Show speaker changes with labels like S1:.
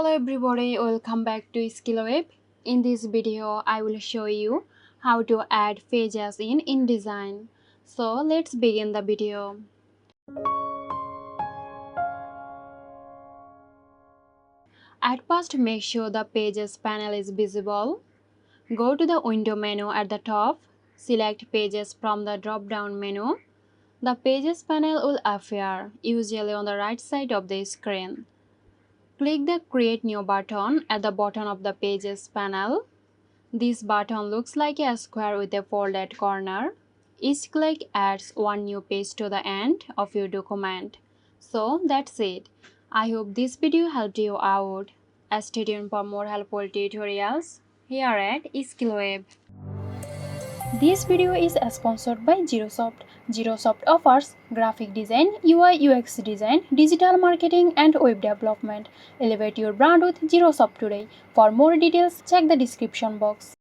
S1: Hello everybody, welcome back to SkillWeb. In this video, I will show you how to add pages in InDesign. So let's begin the video. At first, make sure the Pages panel is visible. Go to the Window menu at the top. Select Pages from the drop-down menu. The Pages panel will appear, usually on the right side of the screen. Click the Create New button at the bottom of the Pages panel. This button looks like a square with a folded corner. Each click adds one new page to the end of your document. So that's it. I hope this video helped you out. Stay tuned for more helpful tutorials here at SkillWeb.
S2: This video is sponsored by Girosoft. Girosoft offers graphic design, UI UX design, digital marketing and web development. Elevate your brand with Girosoft today. For more details, check the description box.